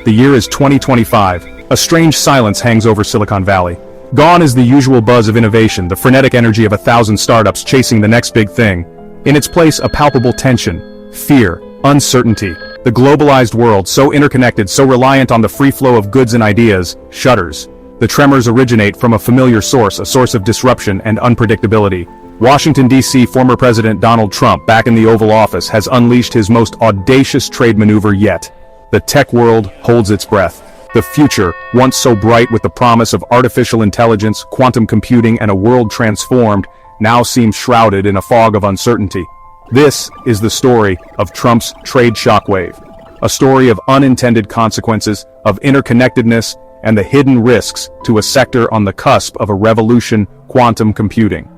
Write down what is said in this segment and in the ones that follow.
The year is 2025. A strange silence hangs over Silicon Valley. Gone is the usual buzz of innovation, the frenetic energy of 1,000 startups chasing the next big thing. In its place, a palpable tension, fear, uncertainty. The globalized world, so interconnected, so reliant on the free flow of goods and ideas, shudders. The tremors originate from a familiar source, a source of disruption and unpredictability. Washington, D.C. Former President Donald Trump, back in the Oval Office, has unleashed his most audacious trade maneuver yet. The tech world holds its breath. The future, once so bright with the promise of artificial intelligence, quantum computing, and a world transformed, now seems shrouded in a fog of uncertainty. This is the story of Trump's trade shockwave. A story of unintended consequences, of interconnectedness, and the hidden risks to a sector on the cusp of a revolution, quantum computing.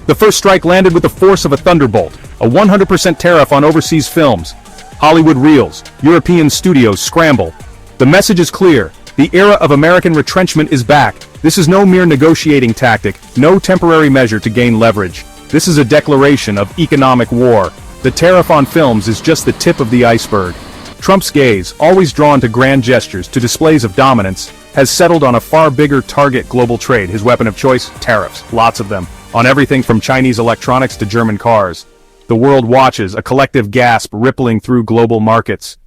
The first strike landed with the force of a thunderbolt, a 100% tariff on overseas films. Hollywood reels, European studios scramble. The message is clear. The era of American retrenchment is back. This is no mere negotiating tactic, no temporary measure to gain leverage. This is a declaration of economic war. The tariff on films is just the tip of the iceberg. Trump's gaze, always drawn to grand gestures, to displays of dominance, has settled on a far bigger target: global trade. His weapon of choice? Tariffs. Lots of them. On everything from Chinese electronics to German cars. The world watches, a collective gasp rippling through global markets.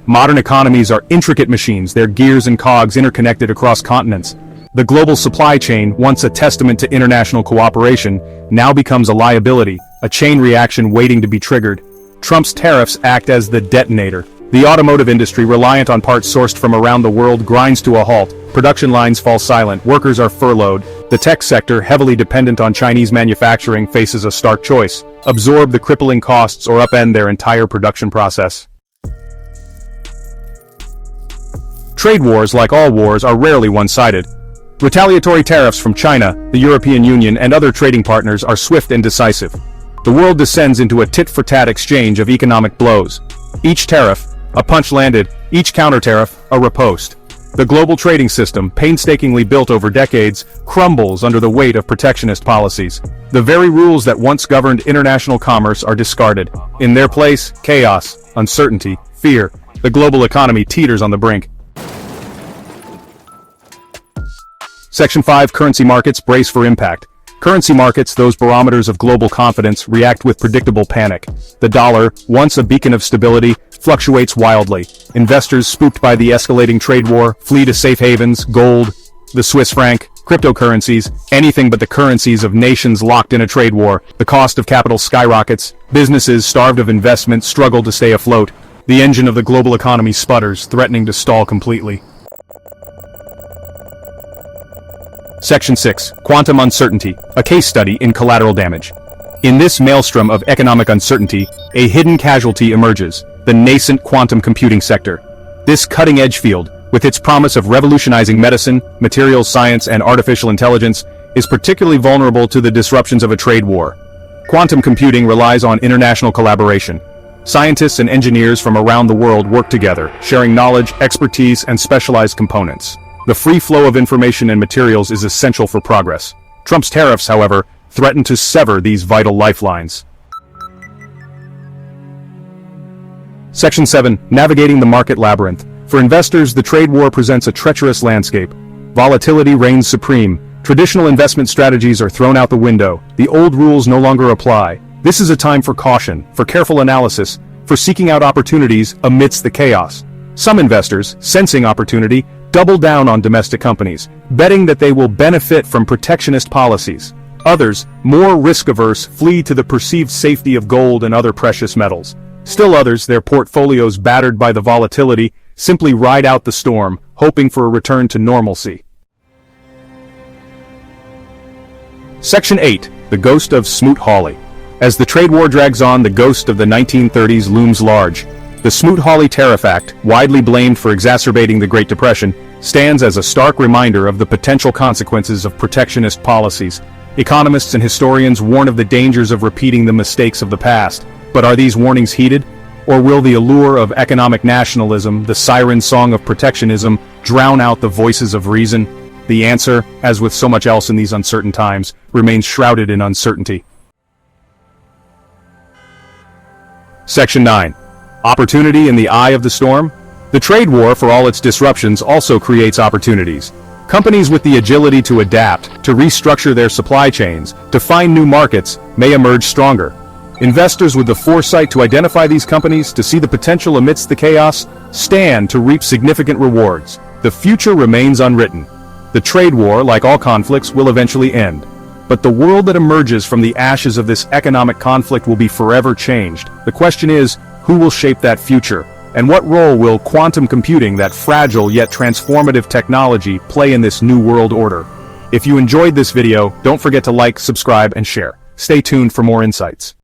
Modern economies are intricate machines, their gears and cogs interconnected across continents. The global supply chain, once a testament to international cooperation, now becomes a liability, a chain reaction waiting to be triggered. Trump's tariffs act as the detonator. The automotive industry, reliant on parts sourced from around the world, grinds to a halt. Production lines fall silent, workers are furloughed. The tech sector, heavily dependent on Chinese manufacturing, faces a stark choice: absorb the crippling costs or upend their entire production process. Trade wars, like all wars, are rarely one-sided. Retaliatory tariffs from China, the European Union, and other trading partners are swift and decisive. The world descends into a tit-for-tat exchange of economic blows. Each tariff, a punch landed; each counter-tariff, a riposte. The global trading system, painstakingly built over decades, crumbles under the weight of protectionist policies. The very rules that once governed international commerce are discarded. In their place, chaos, uncertainty, fear. The global economy teeters on the brink. Section 5. Currency markets brace for impact. Currency markets, those barometers of global confidence, react with predictable panic. The dollar, once a beacon of stability, fluctuates wildly. Investors, spooked by the escalating trade war, flee to safe havens: gold, the Swiss franc, cryptocurrencies, anything but the currencies of nations locked in a trade war. The cost of capital skyrockets. Businesses, starved of investment, struggle to stay afloat. The engine of the global economy sputters, threatening to stall completely. Section 6. Quantum uncertainty, a case study in collateral damage. In this maelstrom of economic uncertainty, a hidden casualty emerges: the nascent quantum computing sector. This cutting-edge field, with its promise of revolutionizing medicine, materials science, and artificial intelligence, is particularly vulnerable to the disruptions of a trade war. Quantum computing relies on international collaboration. Scientists and engineers from around the world work together, sharing knowledge, expertise, and specialized components. The free flow of information and materials is essential for progress. Trump's tariffs, however, threaten to sever these vital lifelines. Section 7. Navigating the market labyrinth. For investors, the trade war presents a treacherous landscape. Volatility reigns supreme. Traditional investment strategies are thrown out the window. The old rules no longer apply. This is a time for caution, for careful analysis, for seeking out opportunities amidst the chaos. Some investors, sensing opportunity, double down on domestic companies, betting that they will benefit from protectionist policies. Others, more risk-averse, flee to the perceived safety of gold and other precious metals. Still others, their portfolios battered by the volatility, simply ride out the storm, hoping for a return to normalcy. Section 8. The Ghost of Smoot-Hawley. As the trade war drags on, the ghost of the 1930s looms large. The Smoot-Hawley Tariff Act, widely blamed for exacerbating the Great Depression, stands as a stark reminder of the potential consequences of protectionist policies. Economists and historians warn of the dangers of repeating the mistakes of the past. But are these warnings heeded? Or will the allure of economic nationalism, the siren song of protectionism, drown out the voices of reason? The answer, as with so much else in these uncertain times, remains shrouded in uncertainty. Section 9. Opportunity in the eye of the storm? The trade war, for all its disruptions, also creates opportunities. Companies with the agility to adapt, to restructure their supply chains, to find new markets, may emerge stronger. Investors with the foresight to identify these companies, to see the potential amidst the chaos, stand to reap significant rewards. The future remains unwritten. The trade war, like all conflicts, will eventually end. But the world that emerges from the ashes of this economic conflict will be forever changed. The question is, who will shape that future? And what role will quantum computing, that fragile yet transformative technology, play in this new world order? If you enjoyed this video, don't forget to like, subscribe, and share. Stay tuned for more insights.